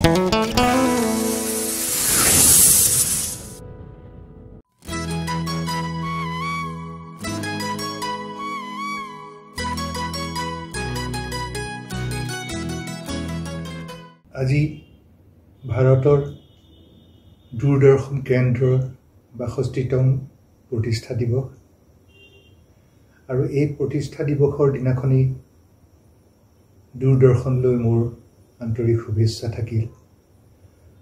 আজি ভাৰতৰ দূৰদৰ্শন কেন্দ্ৰৰ ৬২তম প্ৰতিষ্ঠা দিৱস আৰু এই প্ৰতিষ্ঠা দিৱসৰ দিনাখনি দূৰদৰ্শনলৈ মোৰ আন্তৰিক শুভেচ্ছা থাকিল।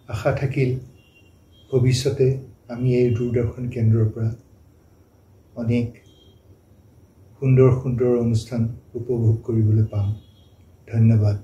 আশা থাকিল ভৱিষ্যতে আমি এই দূৰদৰ্শন কেন্দ্ৰৰ পৰা অনেক সুন্দৰ সুন্দৰ অনুষ্ঠান উপভোগ কৰিবলৈ পাম। ধন্যবাদ।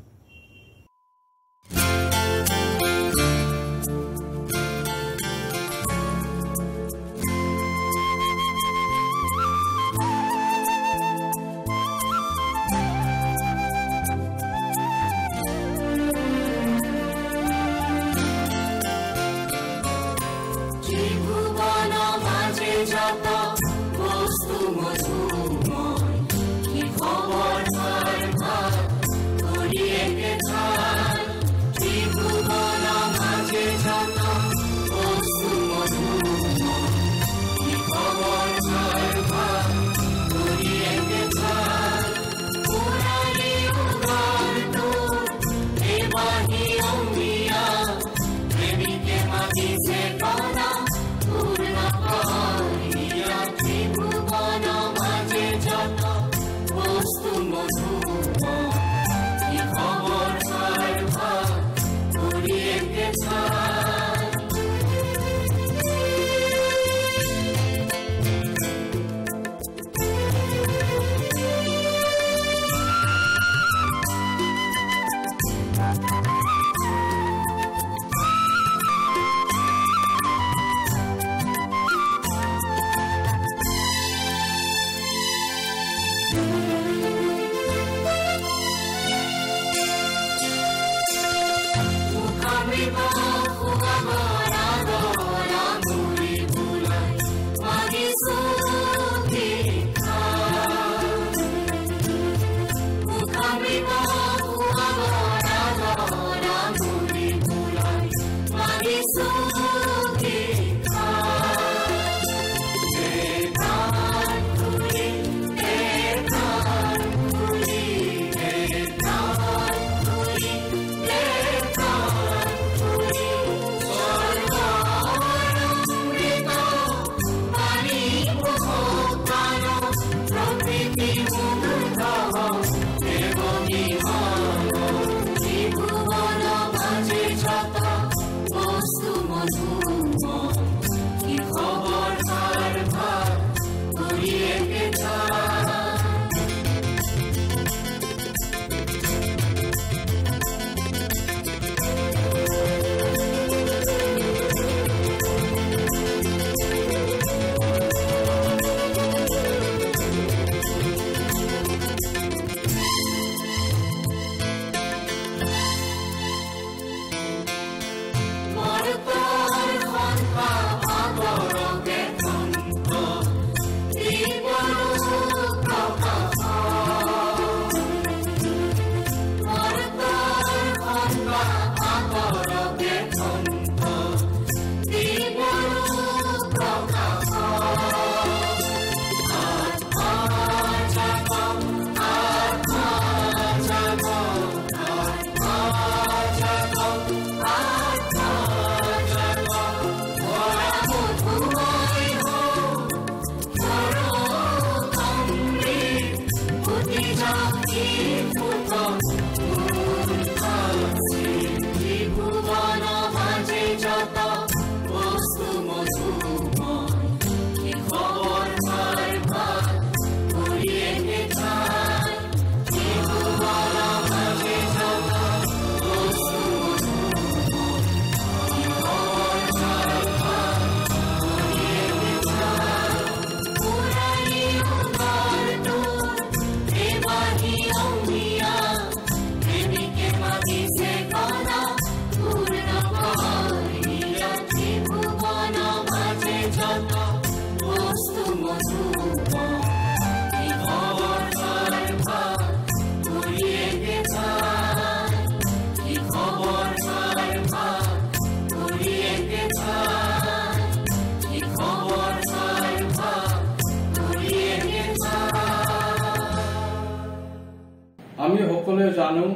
জানো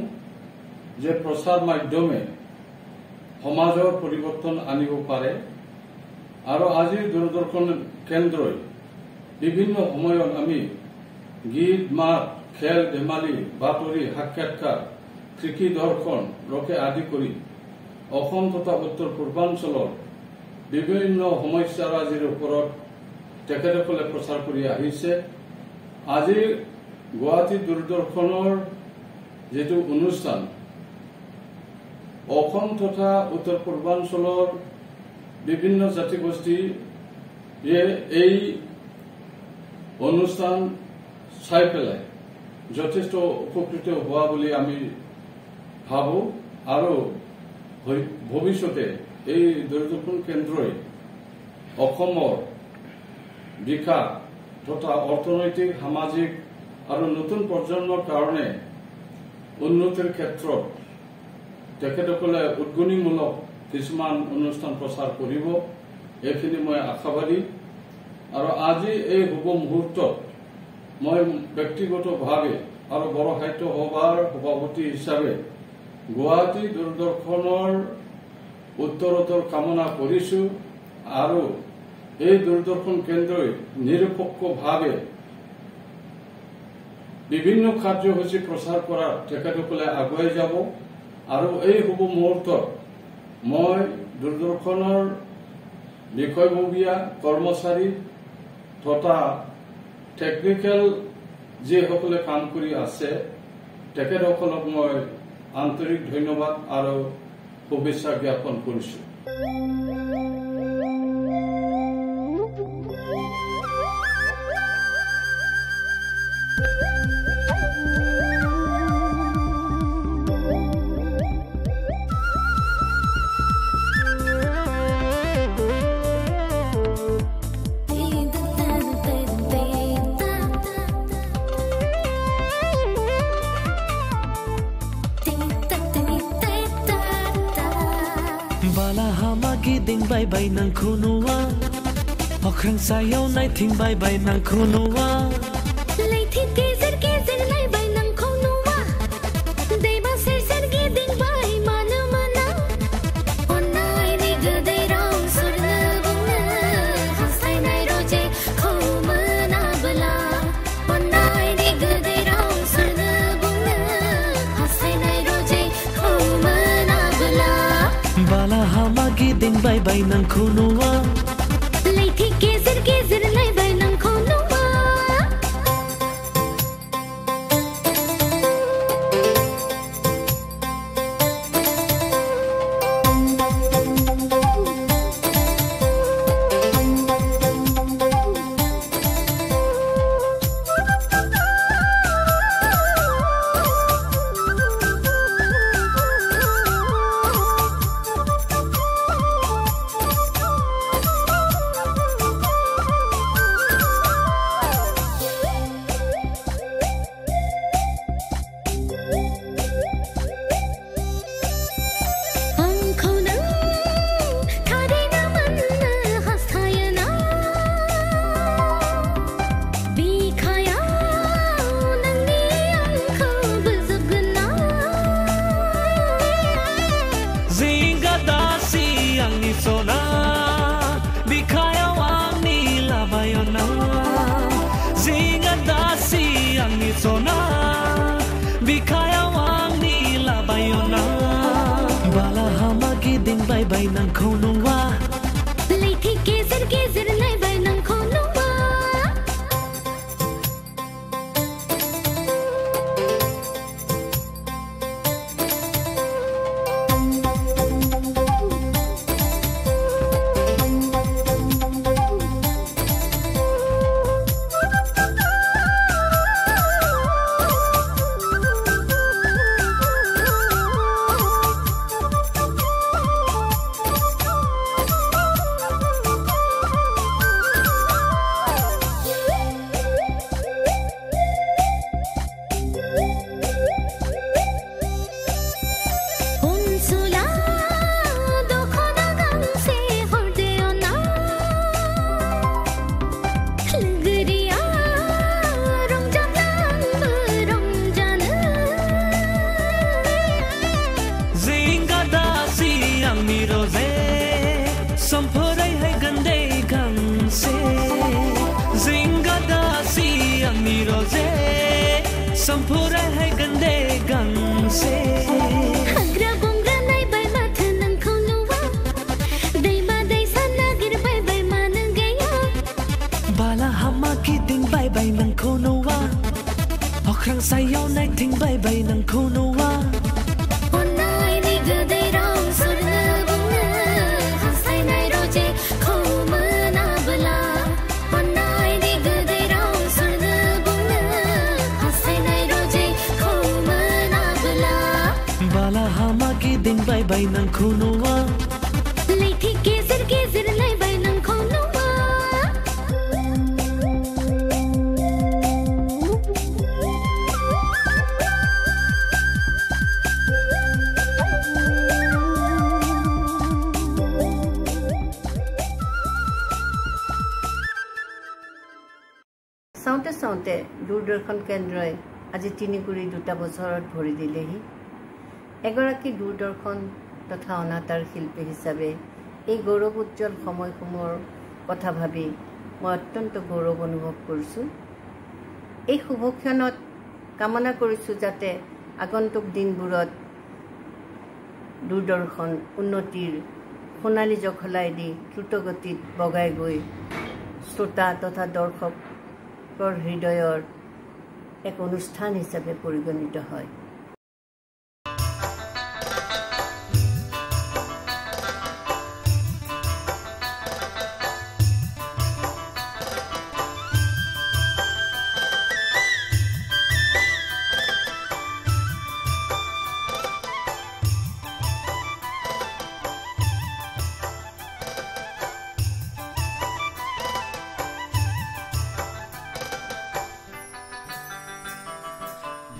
যে প্ৰচাৰ মাধ্যমে সমাজৰ পৰিৱৰ্তন আনিব পাৰে আৰু আজি দূৰদৰ্শন কেন্দ্ৰই বিভিন্ন সময়ত আমি গীত মাত খেল ধেমালি বাতৰি সাক্ষাৎকাৰ কৃষি দৰ্শন লোকে আদি কৰি অসম তথা উত্তৰ পূৰ্বাঞ্চলৰ বিভিন্ন সমস্যাৰাজিৰ ওপৰত তেখেতসকলে প্ৰচাৰ কৰি আহিছে। আজি গুৱাহাটী দূৰদৰ্শনৰ যেটো অনুষ্ঠান অসম তথা উত্তৰ পূৰ্বাঞ্চলৰ বিভিন্ন জাতি গোষ্ঠী এই অনুষ্ঠান চাই পেলাই যথেষ্ট উপকৃত হোৱা বুলি আমি ভাবো আৰু ভৱিষ্যতে এই দূৰদৰ্শন কেন্দ্ৰই অসমৰ বিকাশ তথা অৰ্থনৈতিক সামাজিক আৰু নতুন প্ৰজন্মৰ কাৰণে উন্নতিৰ ক্ষেত্ৰত তেখেতসকলে উদ্গনিমূলক কিছুমান অনুষ্ঠান প্ৰচাৰ কৰিব এইখিনি মই আশাবাদী। আৰু আজি এই শুভ মুহূৰ্তত মই ব্যক্তিগতভাৱে আৰু বড়ো সাহিত্য সভাৰ সভাপতি হিচাপে গুৱাহাটী দূৰদৰ্শনৰ উত্তৰোত্তৰ কামনা কৰিছো আৰু এই দূৰদৰ্শন কেন্দ্ৰই নিৰপেক্ষভাৱে বিভিন্ন কাৰ্যসূচী প্ৰচাৰ কৰাত তেখেতসকলে আগুৱাই যাব আৰু এই শুভ মুহূৰ্তত মই দূৰদৰ্শনৰ বিষয়ববীয়া কৰ্মচাৰী তথা টেকনিকেল যিসকলে কাম কৰি আছে তেখেতসকলক মই আন্তৰিক ধন্যবাদ আৰু শুভেচ্ছা জ্ঞাপন কৰিছো। Bala hamagi ding bye bye nang kunua Okrang sayaw nai ting bye bye nang kunua Lai thi gezer nai bye nang kunua Deba ser ge ding bye mana mana Onai ni gade rong surna bungna Hasai nai roje khoma na bala Onai ni gade rong surna bungna Hasai nai roje khoma na bala Bala hamagi ding bye bye nang kunua Lai thi gezer nai bye nang kunua Sona bikaya wani labayona zinga dasi angi sona bikaya wani labayona bala hamagi ding bye bye nang kunua Lai thi gezer nai bye nang kunua बाय नंखुनुवा लैथि गेजेर नायबाय नोंखौ नुवा চাওঁতে দূৰদৰ্শন কেন্দ্ৰই আজি ৩-২ বছৰত ভৰি দিলেহি এগৰাকী দূৰদৰ্শন তথা অনাতাঁৰ শিল্পী হিচাপে এই গৌৰৱ উজ্জ্বল সময়সমূহৰ কথা ভাবি মই অত্যন্ত গৌৰৱ অনুভৱ কৰিছোঁ এই শুভক্ষণত কামনা কৰিছোঁ যাতে আগন্তুক দিনবোৰত দূৰদৰ্শন উন্নতিৰ সোণালী জখলাই দি দ্ৰুতগতিত বগাই গৈ শ্ৰোতা তথা দৰ্শক হৃদয়ৰ এক অনুষ্ঠান হিচাপে পৰিগণিত হয়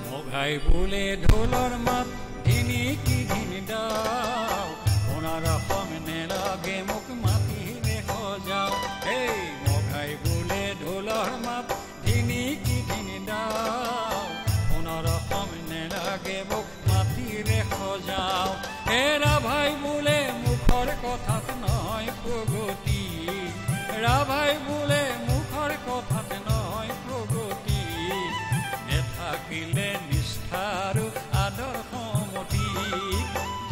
মগাই বোলে ঢোলৰ মাত ধিনি কি ধিনি দাও সোণাৰ অসম নেলাগে মোক মাতিলে সজাও এই মগাই বোলে ঢোলৰ মাত ধিনি কি ধিনি দাও সোণাৰ অসম নেলাগে মোক মাতিলে সজাও ৰাভাই বোলে মুখৰ কথাত নহয় প্ৰগতি ৰাভাই বোলে মুখৰ কথাত নহয় প্ৰগতি নেথাকিলে নিষ্ঠাৰ আদৰ্শমতি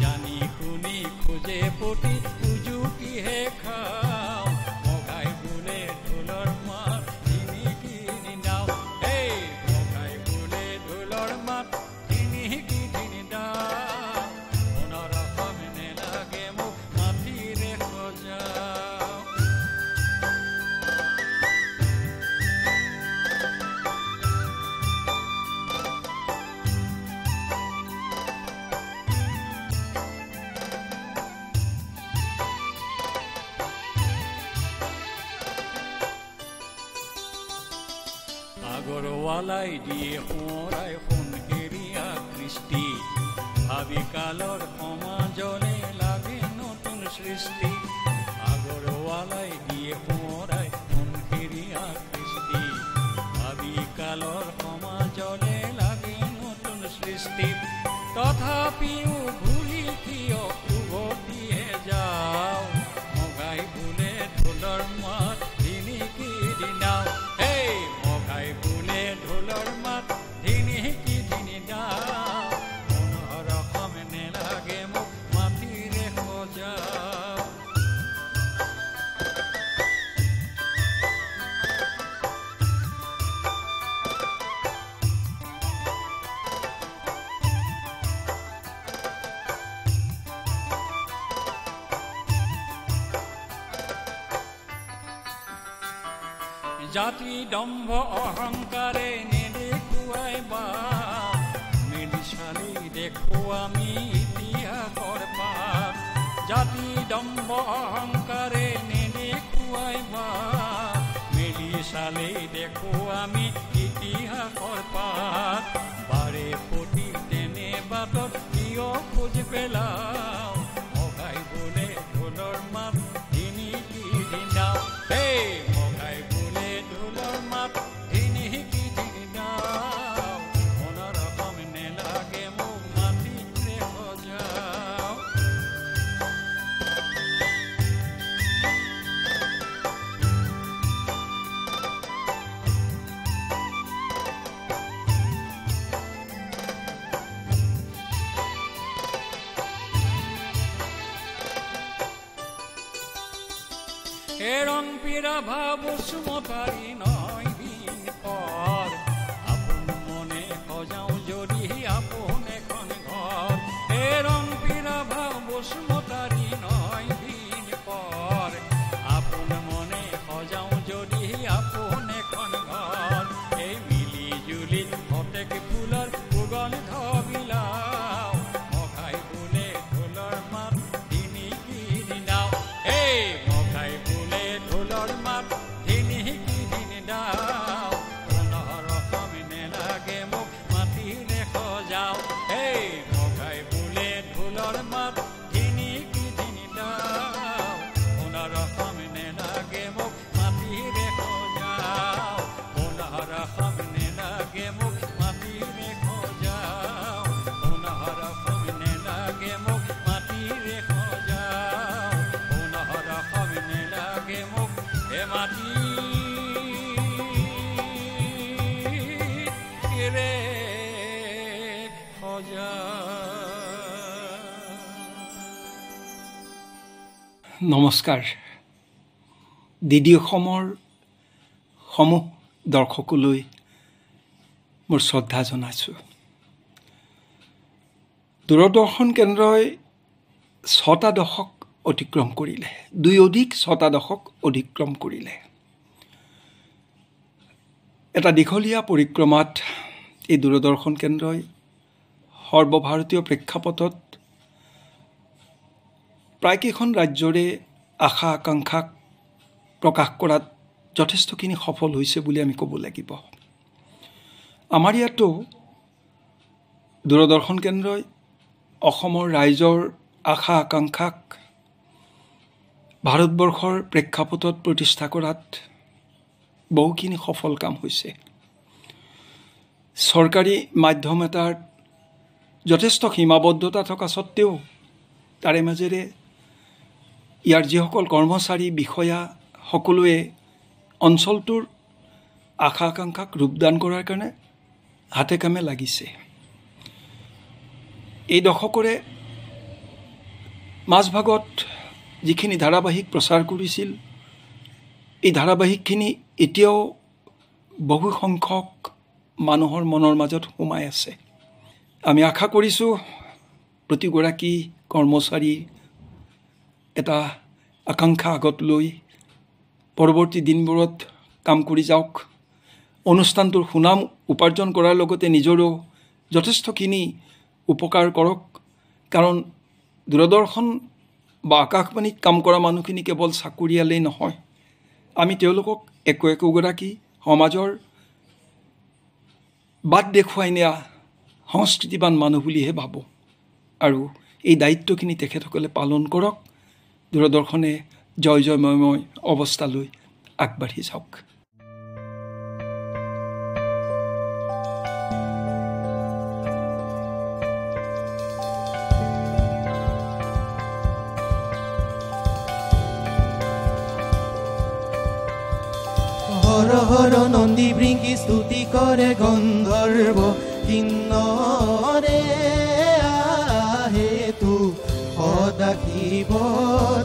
জানি শুনি খোজে পতি উজুকিহে খাওঁ মগাই বোলে ঢোলৰ মাত ধিনি কিনি দাও এই মগাই বোলে ঢোলৰ মাত ধিনি কিনি দাও সোণৰ অসম নেলাগে মোক মাটিৰে সজাও আগৰৱালাই দিয়ে সোঁৱৰাই সোণহেৰীয়া কৃষ্টি ভাবি কালৰ সমাজলে লাগে নতুন সৃষ্টি আগৰৱালাই দিয়ে সোঁৱৰাই সোণহেৰীয়া কৃষ্টি ভাবি কালৰ সমাজলে লাগে নতুন সৃষ্টি তথাপিও ভুলি কিয় উভতিহে যাওঁ মগাই বোলে ঢোলৰ মাত ধিনি কি দিনাও মগাই বোলে ঢোলৰ মাত ধিনি কি ধিনি দাও সোণৰ অসম নেলাগে মোক মাটিৰে সজাও জাতি দম্ভ অহংকাৰে নেদেখুৱাই বা মিলি চালি দেখো আমি ইতিহাসৰ পাত জাতি দম্ভ অহংকাৰে নেদেখুৱাই বা মিলি চালি দেখো আমি ইতিহাসৰ পাত বাৰে প্ৰতি তেনে বাটত কিয় খোজ পেলাও মগাই বোলে ঢোলৰ মাত ধিনি কি দিনাও মগাই বোলে ঢোলৰ মাত ধিনি কি দিনাও সোণৰ অসম নেলাগে মোক মাটিৰে সজাও ৰং পিৰা ভাৱ সুমতাৰী নহয় দিন পৰ আপোন মনে সজাওঁ যদি আপোন এখন ঘৰ ৰং পিৰা ভাৱ সুমতাৰী নহয় দিন পৰ আপোন মনে সজাওঁ যদি আপোন এখন ঘৰ এই মিলি জুলি প্ৰত্যেক ফুলৰ সুগন্ধ বিলাও মগাই বোলে ঢোলৰ মাত মাটিৰে সজা। নমস্কাৰ। DD অসমৰ সমূহ দৰ্শকলৈ মোৰ শ্ৰদ্ধা জনাইছোঁ। দূৰদৰ্শন কেন্দ্ৰই 6টা দশক অতিক্ৰম কৰিলে, 6টা দশক অতিক্ৰম কৰিলে। এটা দীঘলীয়া পৰিক্ৰমাত এই দূৰদৰ্শন কেন্দ্ৰই সৰ্বভাৰতীয় প্ৰেক্ষাপটত প্ৰায়কেইখন ৰাজ্যৰে আশা আকাংক্ষাক প্ৰকাশ কৰাত যথেষ্টখিনি সফল হৈছে বুলি আমি ক'ব লাগিব। আমাৰ ইয়াতো দূৰদৰ্শন কেন্দ্ৰই অসমৰ ৰাইজৰ আশা আকাংক্ষাক ভাৰতবৰ্ষৰ প্ৰেক্ষাপটত প্ৰতিষ্ঠা কৰাত বহুখিনি সফল কাম হৈছে। চৰকাৰী মাধ্যম এটাৰ যথেষ্ট সীমাবদ্ধতা থকা স্বত্তেও তাৰে মাজেৰে ইয়াৰ যিসকল কৰ্মচাৰী বিষয়া সকলোৱে অঞ্চলটোৰ আশা আকাংক্ষাক ৰূপদান কৰাৰ কাৰণে হাতে কামে লাগিছে। এই দশকৰে মাজভাগত যিখিনি ধাৰাবাহিক প্ৰচাৰ কৰিছিল, এই ধাৰাবাহিকখিনি এতিয়াও বহু সংখ্যক মানুহৰ মনৰ মাজত সোমাই আছে। আমি আশা কৰিছোঁ প্ৰতিগৰাকী কৰ্মচাৰী এটা আকাংক্ষা আগত লৈ পৰৱৰ্তী দিনবোৰত কাম কৰি যাওক, অনুষ্ঠানটোৰ সুনাম উপাৰ্জন কৰাৰ লগতে নিজৰো যথেষ্টখিনি উপকাৰ কৰক। কাৰণ দূৰদৰ্শন বা আকাশবাণীত কাম কৰা মানুহখিনি কেৱল চাকৰিয়ালেই নহয়, আমি তেওঁলোকক একোগৰাকী সমাজৰ বাট দেখুৱাই নিয়া সংস্কৃতিবান মানুহ বুলিহে ভাবোঁ। আৰু এই দায়িত্বখিনি তেখেতসকলে পালন কৰক। দূৰদৰ্শনে জয় জয়ময় অৱস্থালৈ আগবাঢ়ি যাওক। হৰ হৰ নন্দী বৃংগী স্তুতি কৰে গন্ধৰ্ব কিন্নৰে আহে তু সদা শিৱ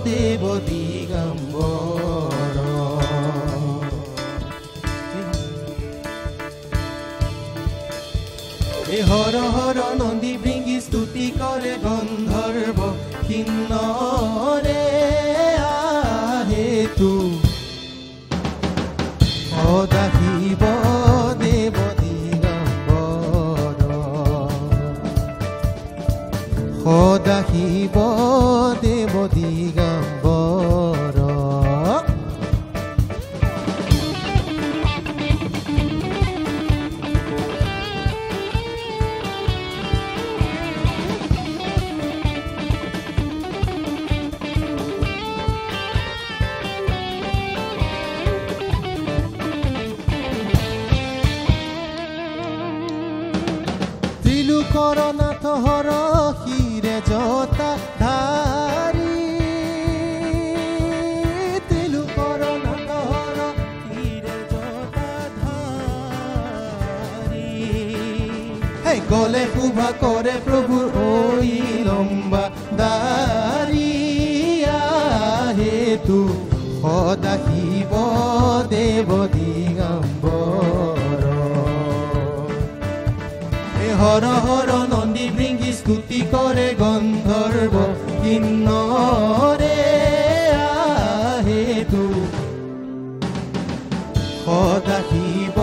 দেৱ দিগম্বৰ। হৰ হৰ নন্দী বৃংগী স্তুতি কৰে গন্ধৰ্ব কিন্নৰে আহে তু সদা শিৱ দেৱ দিগম্বৰ। সদা শিৱ দেৱ দিগম্বৰ। কৰনাথ হৰ শিৰে জতা ধাৰি, তিলু কৰনাথ হৰ শিৰে জতা ধাৰি। হে গলে শোভা কৰে প্ৰভুৰ ঐ লম্বা দাৰি আহে তু সদা শিৱ দেৱ দিগম্বৰ। হৰ হৰ নন্দী বৃংগী স্তুতি কৰে গন্ধৰ্ব কিন্নৰে আহে তু সদা শিৱ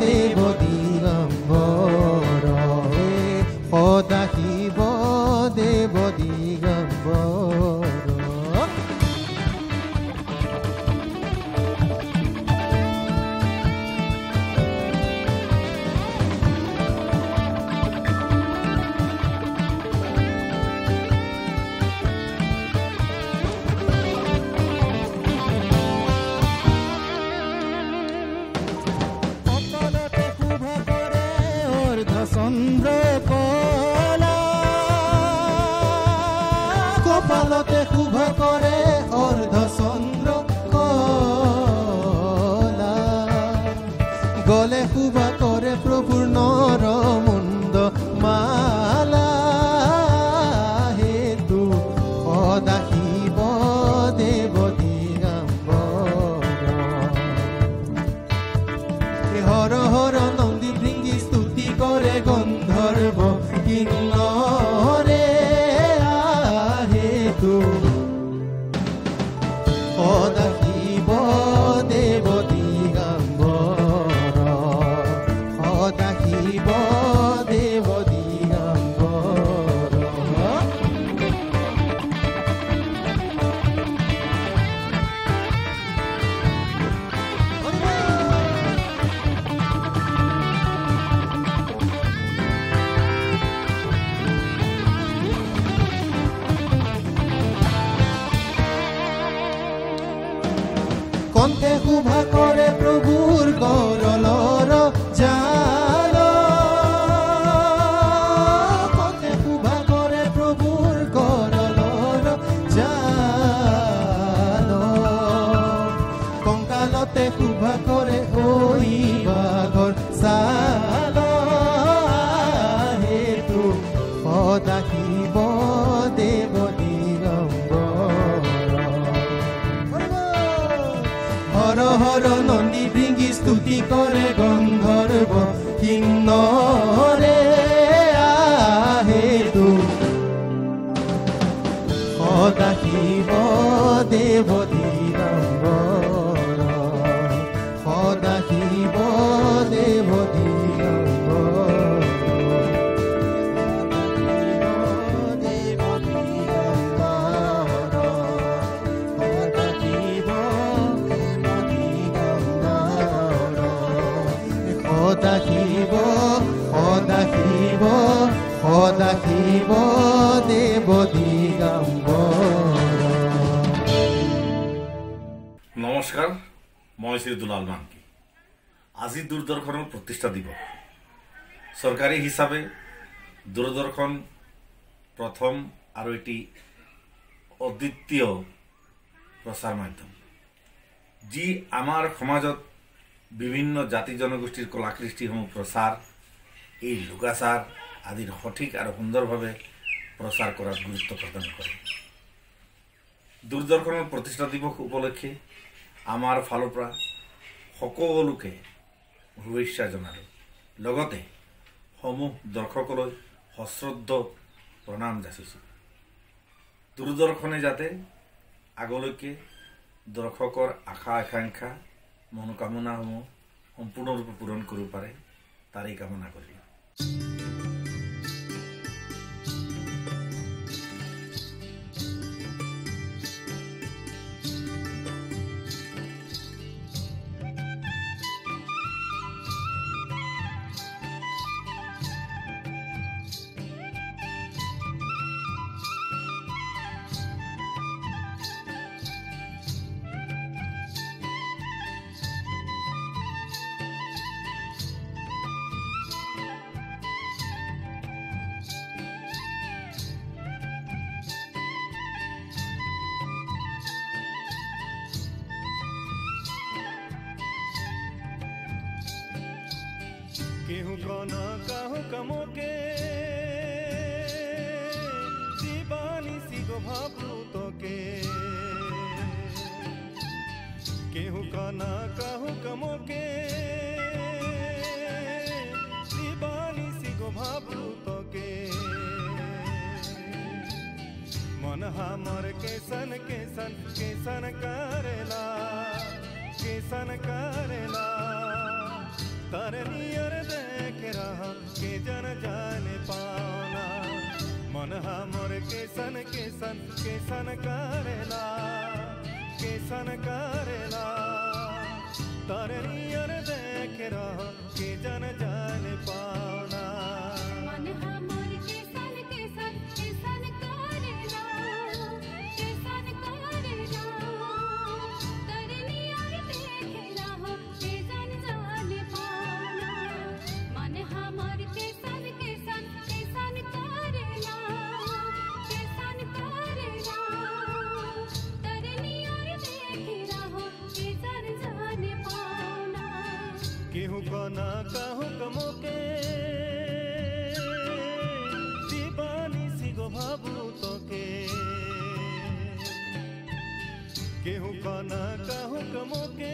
দেৱ দিগম্বৰ। সদা শিৱ দেৱ দিগম্বৰ। সদা শিৱ দেৱ দিগম্বৰ সদা শিৱ দেৱ দিগম্বৰ কণ্ঠে শোভা কৰে প্ৰভুৰ গৰলৰ জাল কণ্ঠে শোভা কৰে প্ৰভুৰ গৰলৰ জাল কংকালতে শোভা কৰে ঐ বাঘৰ ছাল হেতু সদা শিৱ দেৱ হৰ হৰ নন্দী ভৃঙ্গি স্তুতি কৰে গন্ধৰ্ব কিন্নৰে আহেতু সদা শিৱ দেৱ দিগম্বৰ সদা শিৱ দেৱ দিগম্বৰ সদা শিৱ সদা শিৱ সদা শিৱ দেৱ দিগম্বৰ নমস্কাৰ মই শ্ৰী দুলাল মাংকি আজি দূৰদৰ্শনৰ প্ৰতিষ্ঠা দিৱস চৰকাৰী হিচাপে দূৰদৰ্শন প্ৰথম আৰু এটি অদ্বিতীয় প্ৰচাৰ মাধ্যম যি আমাৰ সমাজত বিভিন্ন জাতি জনগোষ্ঠীৰ কলাকৃষ্টিসমূহ প্ৰচাৰ এই লোকাচাৰ আদিৰ সঠিক আৰু সুন্দৰভাৱে প্ৰচাৰ কৰাত গুৰুত্ব প্ৰদান কৰে দূৰদৰ্শনৰ প্ৰতিষ্ঠা দিৱস উপলক্ষে আমাৰ ফালৰ পৰা সকলোকে শুভেচ্ছা জনালোঁ লগতে সমূহ দৰ্শকলৈ সশ্ৰদ্ধ প্ৰণাম যাচিছোঁ দূৰদৰ্শনে যাতে আগলৈকে দৰ্শকৰ আশা আকাংক্ষা মনোকামনাসমূহ সম্পূৰ্ণৰূপে পূৰণ কৰিব পাৰে তাৰেই কামনা কৰিলোঁ केहू कोना काहू कमोके दीवानी सिगो भाबू तोके केहू कोना काहू कमोके दीवानी सिगो भाबू तोके मन हमर केसन केसन केसन करेला तरनियर देख रहा के जन जाने पाना मन हमर केसन केसन केसन करेला तरनियर देख रहा के जन जाने पाना मन हमर केसन केसन केसन करेला तरनियर देख रहा के जन जाने पाना मन हमर केसन केसन केसन करेला तरनियर देख रहा के जन जाने पाना केहू कोना काहू कमोके दीवानी सिगो भाबू तोके केहू कोना काहू कमोके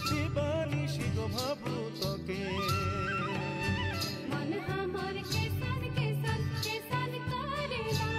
दीवानी सिगो भाबू तोके मन हमर केसन केसन केसन करेला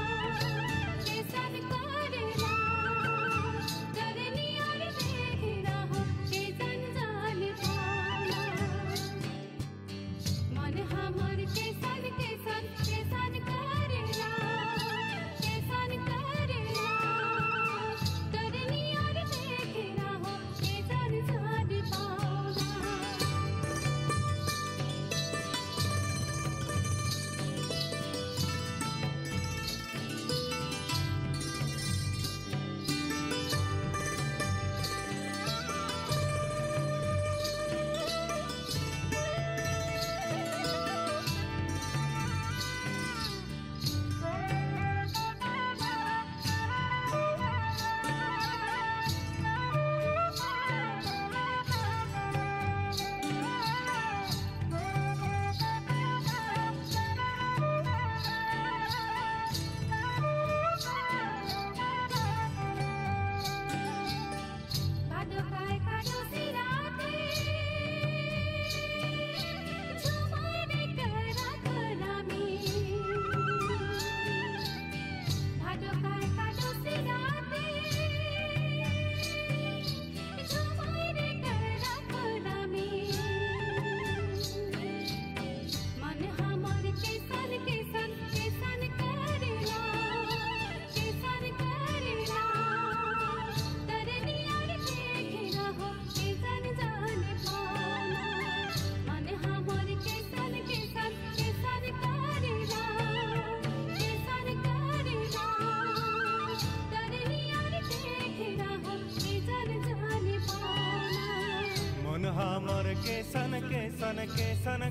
केसन केसन केसन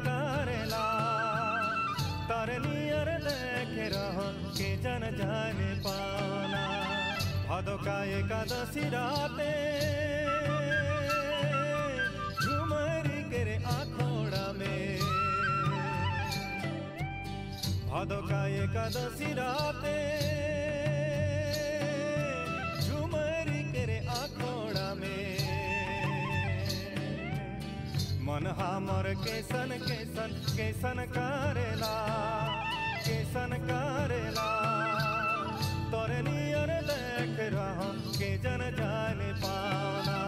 करेला तरनियर देखे रह के जन जाने पाना भादोका एकादशी राते झुमरी के रे आखोड़ा में भादोका एकादशी राते झुमरी के रे आखोड़ा में मन हमर केसन केसन केसन करेला तोरे नियर देख रहा के जन जाने पाना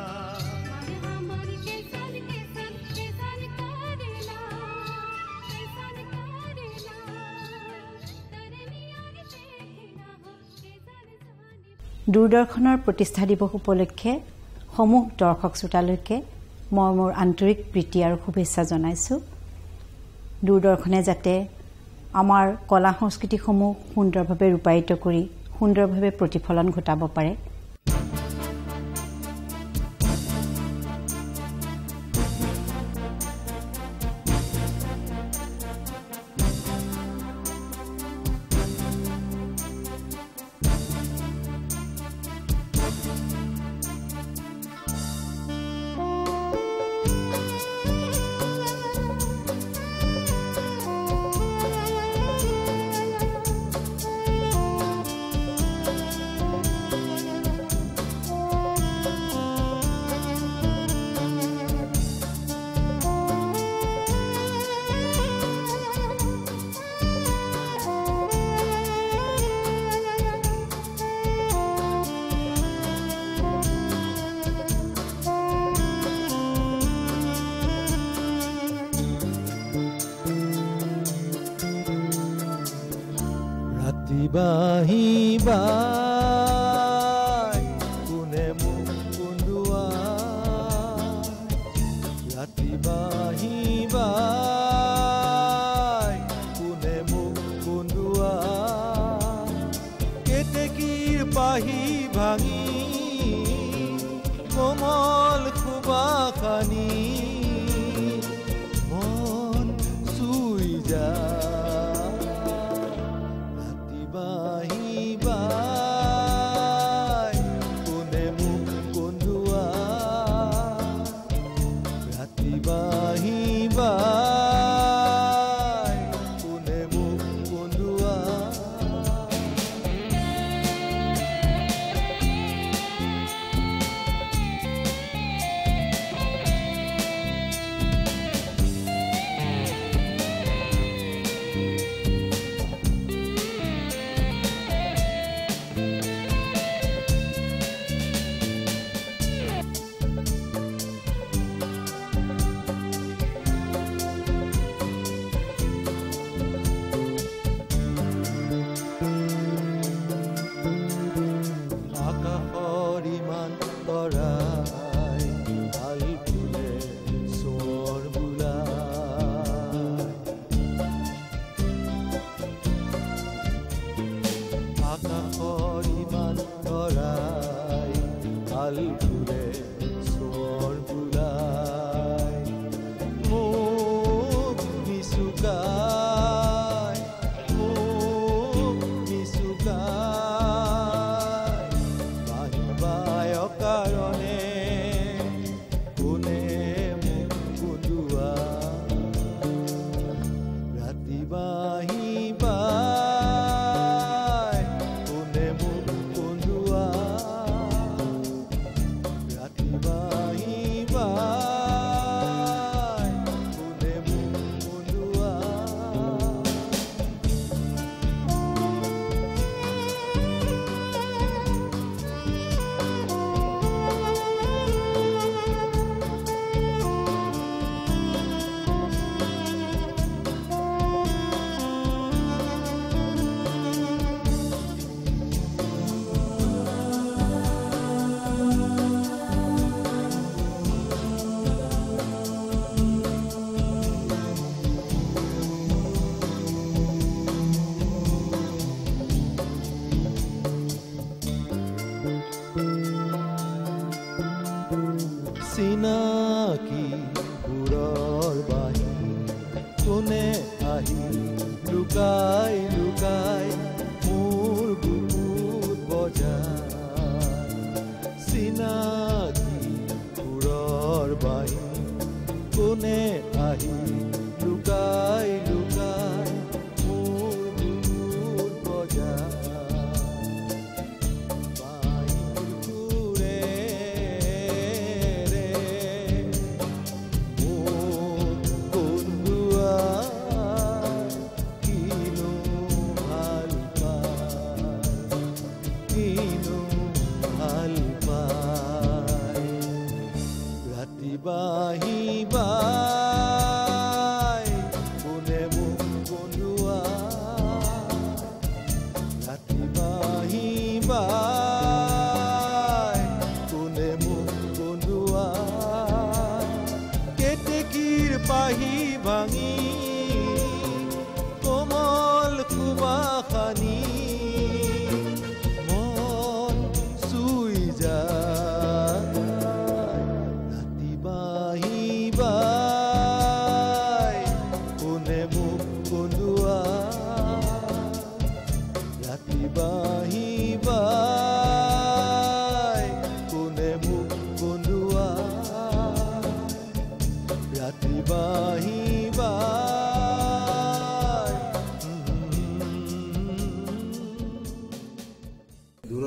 দূৰদৰ্শনৰ প্ৰতিষ্ঠা দিৱস উপলক্ষে সমূহ দৰ্শক শ্ৰোতালৈকে মই মোৰ আন্তৰিক প্ৰীতি আৰু শুভেচ্ছা জনাইছোঁ। দূৰদৰ্শনে যাতে আমাৰ কলা সংস্কৃতিসমূহ সুন্দৰভাৱে ৰূপায়িত কৰি সুন্দৰভাৱে প্ৰতিফলন ঘটাব পাৰে। বাহিবা কোনে মোক কুন্দুৱা ৰাতি বাহিবা কোনে মোক কুন্দুৱা কেতেকীৰ পাহি ভাঙি কোমল খুবাখানি মন চুই যায়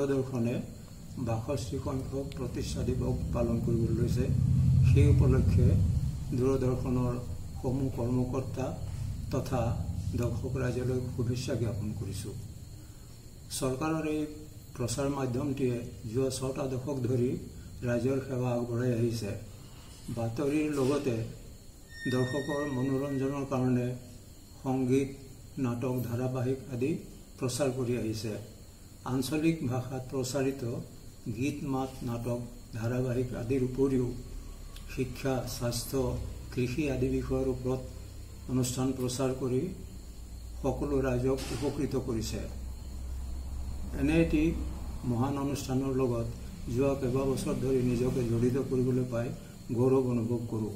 দূৰদৰ্শনে ৬২ সংখ্যক প্ৰতিষ্ঠা দিৱস পালন কৰিবলৈ লৈছে। সেই উপলক্ষে দূৰদৰ্শনৰ সমূহ কৰ্মকৰ্তা তথা দৰ্শক ৰাইজলৈ শুভেচ্ছা জ্ঞাপন কৰিছোঁ। চৰকাৰৰ এই প্ৰচাৰ মাধ্যমটিয়ে যোৱা ৬টা দশক ধৰি ৰাইজৰ সেৱা আগবঢ়াই আহিছে। বাতৰিৰ লগতে দৰ্শকৰ মনোৰঞ্জনৰ কাৰণে সংগীত, নাটক, ধাৰাবাহিক আদি প্ৰচাৰ কৰি আহিছে। আঞ্চলিক ভাষাত প্ৰচাৰিত গীত, মাত, নাটক, ধাৰাবাহিক আদিৰ উপৰিও শিক্ষা, স্বাস্থ্য, কৃষি আদি বিষয়ৰ ওপৰত অনুষ্ঠান প্ৰচাৰ কৰি সকলো ৰাইজক উপকৃত কৰিছে। এনে এটি মহান অনুষ্ঠানৰ লগত যোৱা কেইবাবছৰ ধৰি নিজকে জড়িত কৰিবলৈ পাই গৌৰৱ অনুভৱ কৰোঁ।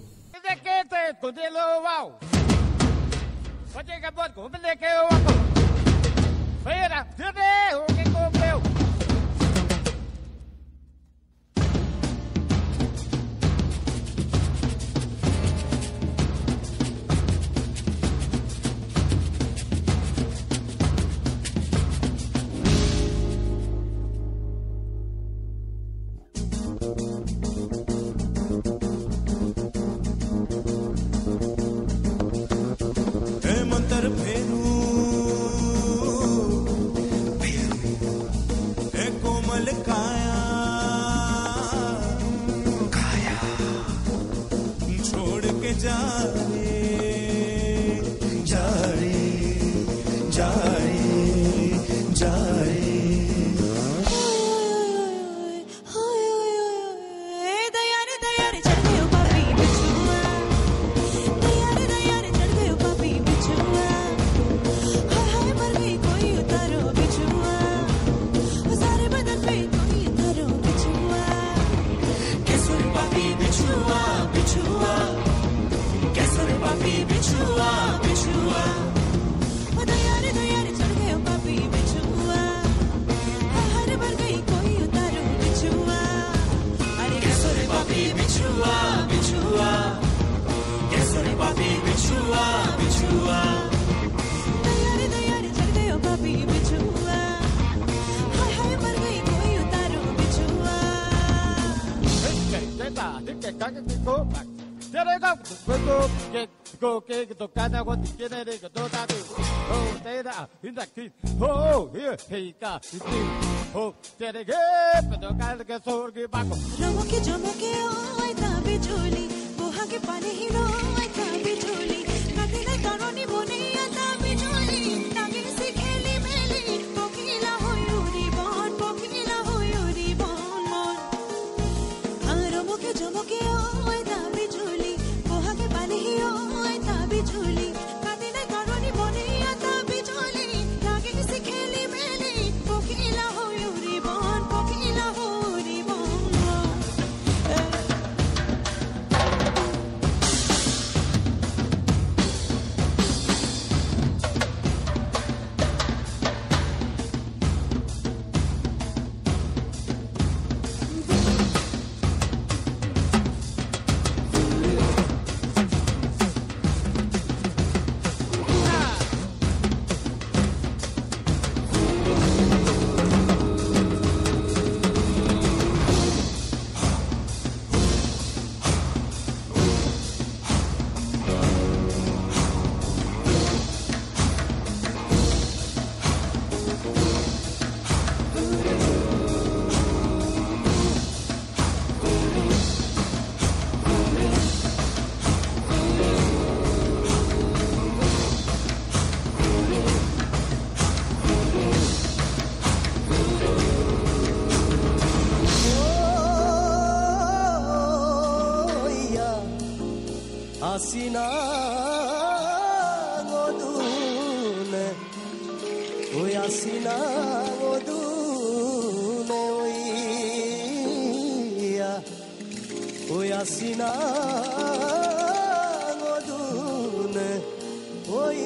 Asina ngodune, oi asina ngodune, oi asina ngodune, oi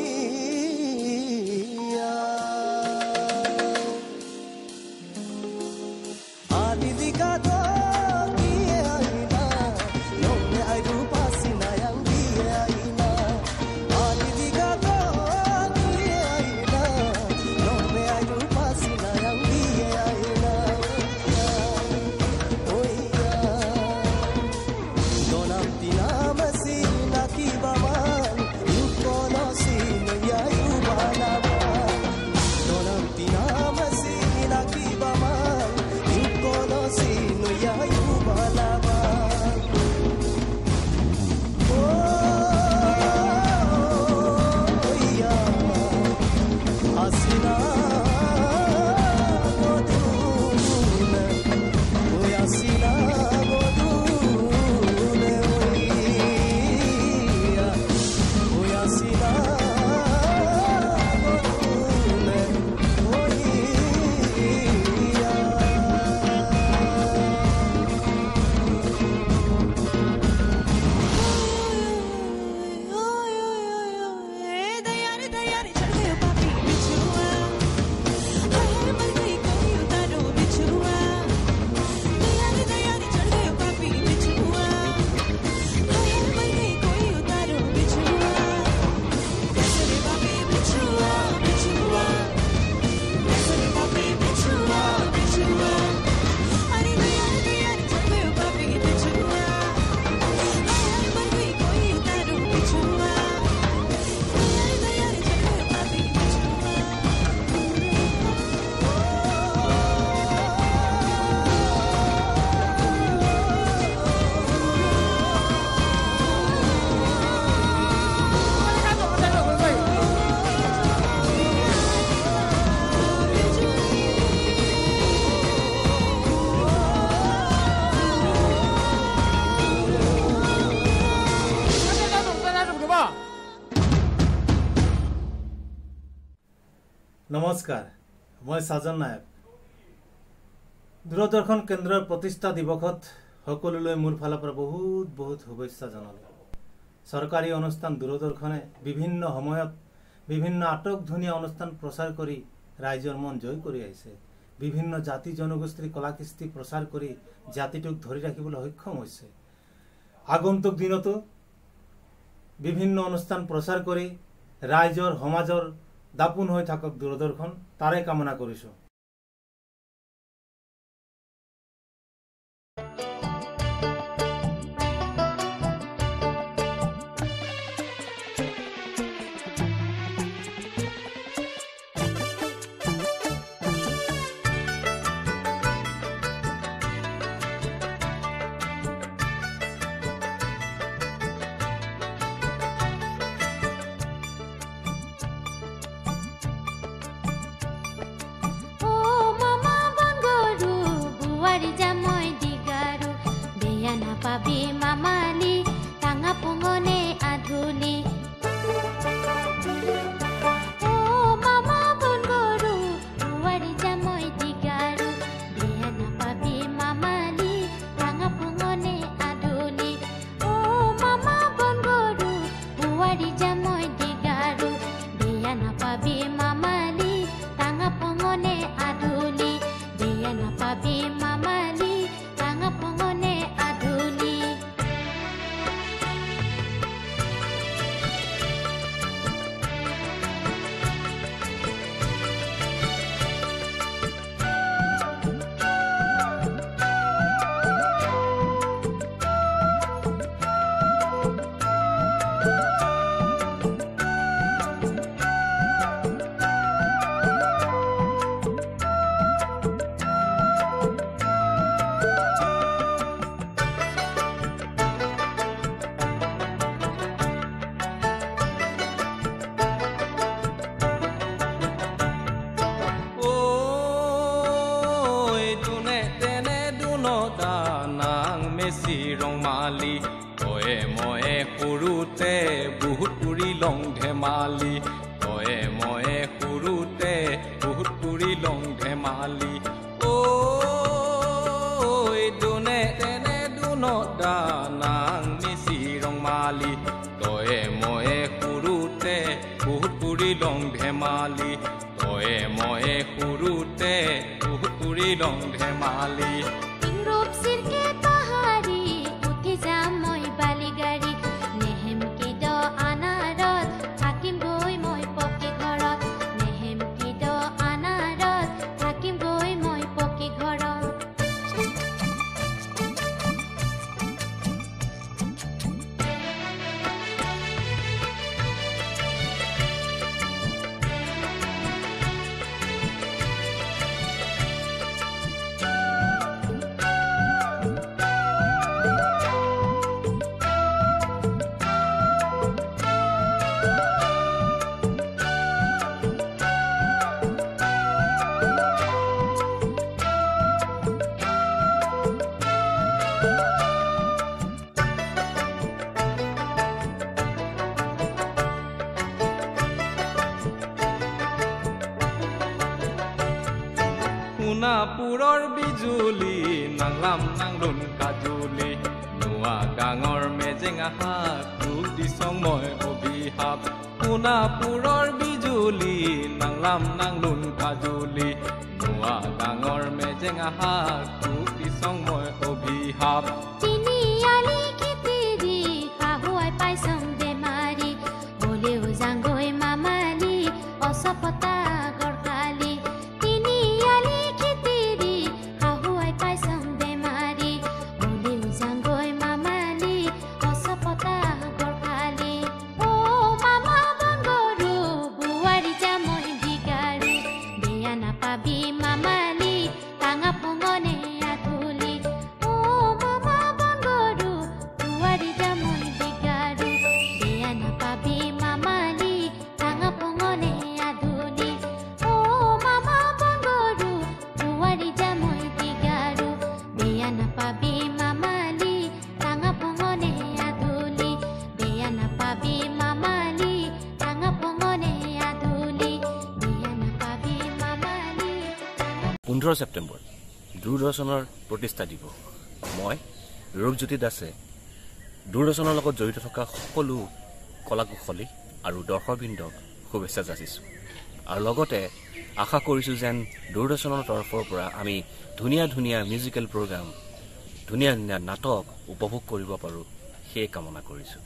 adidikado kiye aina, nome ai rupa sina yang kiye aina, adidikado kiye aina, nome ai rupa sina yang kiye aina. নমস্কাৰ মই সাজন নায়ক দূৰদৰ্শন কেন্দ্ৰৰ প্ৰতিষ্ঠা দিৱসত সকলোলৈ মোৰ ফালৰ পৰা বহুত বহুত শুভেচ্ছা জনালো চৰকাৰী অনুষ্ঠান দূৰদৰ্শনে বিভিন্ন সময়ত বিভিন্ন আটকধুনীয়া অনুষ্ঠান প্ৰচাৰ কৰি ৰাইজৰ মন জয় কৰি আহিছে বিভিন্ন জাতি জনগোষ্ঠীৰ কলাকৃষ্টি প্ৰচাৰ কৰি জাতিটোক ধৰি ৰাখিবলৈ সক্ষম হৈছে আগন্তুক দিনতো বিভিন্ন অনুষ্ঠান প্ৰচাৰ কৰি ৰাইজৰ সমাজৰ দাপোন হৈ থাকক দূৰদৰ্শন তাৰে কামনা কৰিছো Pabi mamali tanga pungone adhuni Oh mama bongoru buari jamoi digaru biana pabi mamali tanga pungone adhuni Oh mama bongoru buari jamoi digaru biana pabi mamali tanga pungone adhuni biana pabi mamali tanga pungone Rongali তয়ে ময়ে সৰুতে বহুত পুৰি লং ধেমালি তয়ে ময়ে সৰুতে বহুত পুৰি লং ধেমালি ঐ দুনে তেনে দুনতা নাং মিচি ৰঙালী তয়ে ময়ে সৰুতে বহুত পুৰি লং ধেমালি তয়ে ময়ে সৰুতে বহুত পুৰি লং ধেমালি সোণাপুৰৰ বিজুলি নাংলাম নাংলুন কাজুলি নোৱা গাঙৰ মেজেঙা হাত তোক দিছং মই অভিশাপ সোণাপুৰৰ বিজুলি নাংলাম নাংলুন কাজুলি নোৱা গাঙৰ মেজেঙা হাত তোক দিছং মই অভিশাপ তিনিআলি খেতিৰি শাহুৱাই পাইছং বেমাৰী বলেও জাংগৈ মামালি অচপতা গড়কালি তিনিআলি খেতিৰি শাহুৱাই পাইছং বেমাৰী বলেও জাংগৈ মামালি অচপতা গড়কালি অ মামা বংগৰু বুৱাৰী জামৈ বিগাৰু বেয়া নাপাবি মামালি টাঙা পঙনে আধুলি অ মামা বংগৰু বুৱাৰী জামৈ বিগাৰু বেয়া নাপাবি মামালি টাঙা পঙনে আধুলি অ মামা বংগৰু বুৱাৰী জামৈ বিগাৰু বেয়া নাপাবি মামালি টাঙা পঙনে আধুলি বেয়া নাপাবি মামালি টাঙা পঙনে আধুলি বেয়া নাপাবি মামালি 15 ছেপ্টেম্বৰ দূৰদৰ্শনৰ প্ৰতিষ্ঠা দিৱস মই ৰূপজ্যোতি দাসে দূৰদৰ্শনৰ লগত জড়িত থকা সকলো কলাকুশলী আৰু দৰ্শকবৃন্দক শুভেচ্ছা যাচিছোঁ আৰু লগতে আশা কৰিছোঁ যেন দূৰদৰ্শনৰ তৰফৰ পৰা আমি ধুনীয়া ধুনীয়া মিউজিকেল প্ৰগ্ৰাম ধুনীয়া ধুনীয়া নাটক উপভোগ কৰিব পাৰোঁ সেই কামনা কৰিছোঁ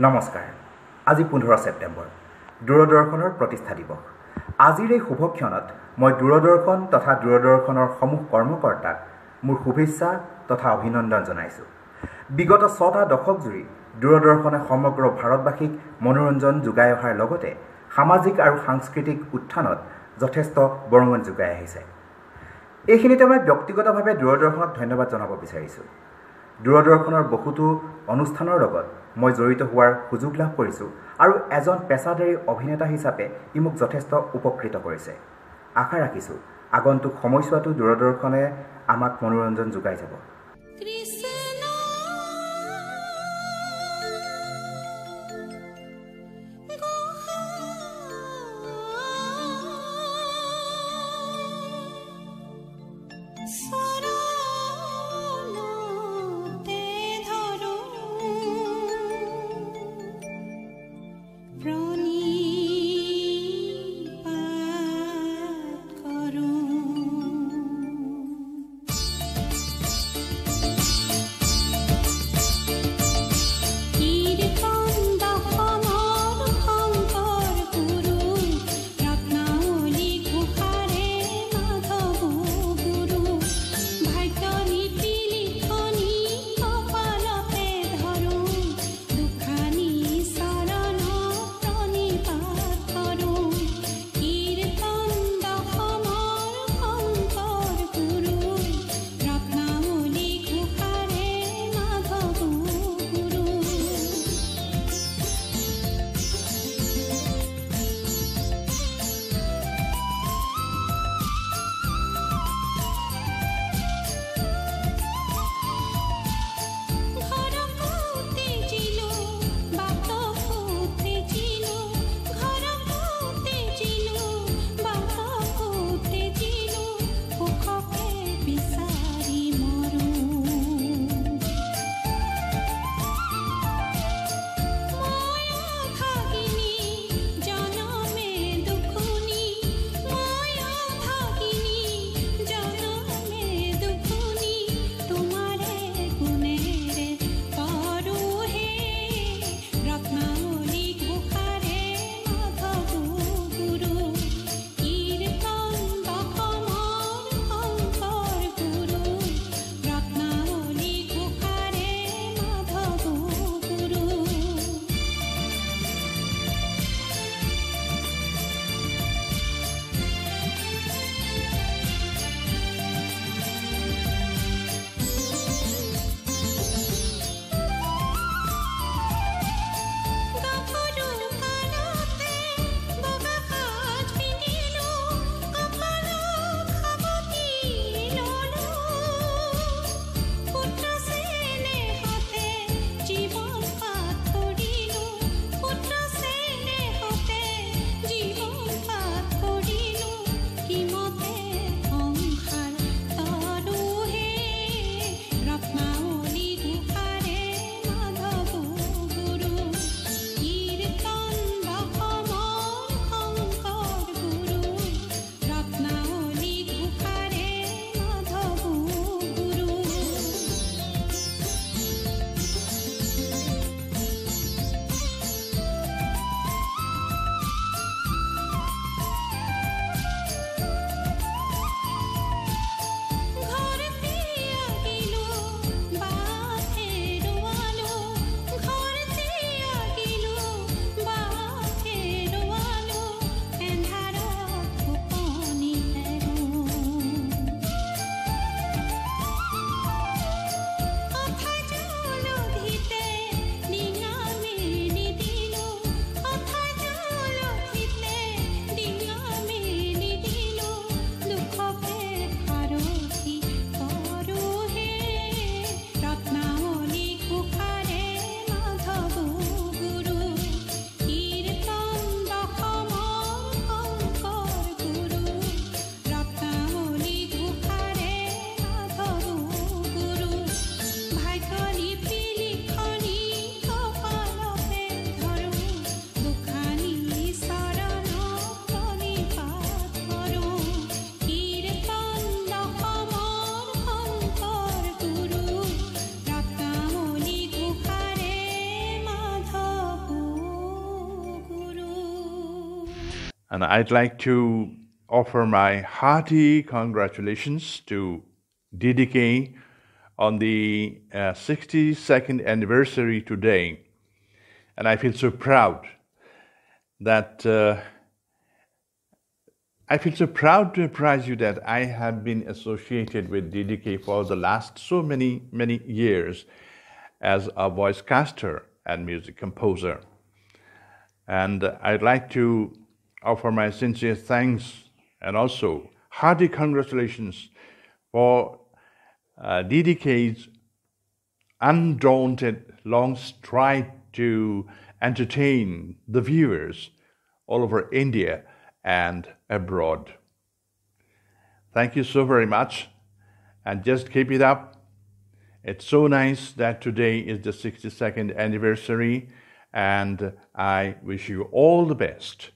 নমস্কাৰ। আজি 15 ছেপ্টেম্বৰ দূৰদৰ্শনৰ প্ৰতিষ্ঠা দিৱস। আজিৰ এই শুভ ক্ষণত মই দূৰদৰ্শন তথা দূৰদৰ্শনৰ সমূহ কৰ্মকৰ্তাক মোৰ শুভেচ্ছা তথা অভিনন্দন জনাইছোঁ। বিগত 6টা দশক জুৰি দূৰদৰ্শনে সমগ্ৰ ভাৰতবাসীক মনোৰঞ্জন যোগাই অহাৰ লগতে সামাজিক আৰু সাংস্কৃতিক উত্থানত যথেষ্ট বৰঙণি যোগাই আহিছে। এইখিনিতে মই ব্যক্তিগতভাৱে দূৰদৰ্শনক ধন্যবাদ জনাব বিচাৰিছোঁ। দূৰদৰ্শনৰ বহুতো অনুষ্ঠানৰ লগত মই জড়িত হোৱাৰ সুযোগ লাভ কৰিছোঁ আৰু এজন পেছাদাৰী অভিনেতা হিচাপে ই মোক যথেষ্ট উপকৃত কৰিছে। আশা ৰাখিছোঁ আগন্তুক সময়ছোৱাতো দূৰদৰ্শনে আমাক মনোৰঞ্জন যোগাই যাব। And I'd like to offer my hearty congratulations to DDK on the 62nd anniversary today. And I feel so proud that I feel so proud to apprise you that I have been associated with DDK for the last so many years as a voice caster and music composer. And I'd like to offer my sincere thanks and also hearty congratulations for DDK's undaunted long stride to entertain the viewers all over India and abroad. Thank you so very much, and just keep it up. It's so nice that today is the 62nd anniversary, and I wish you all the best.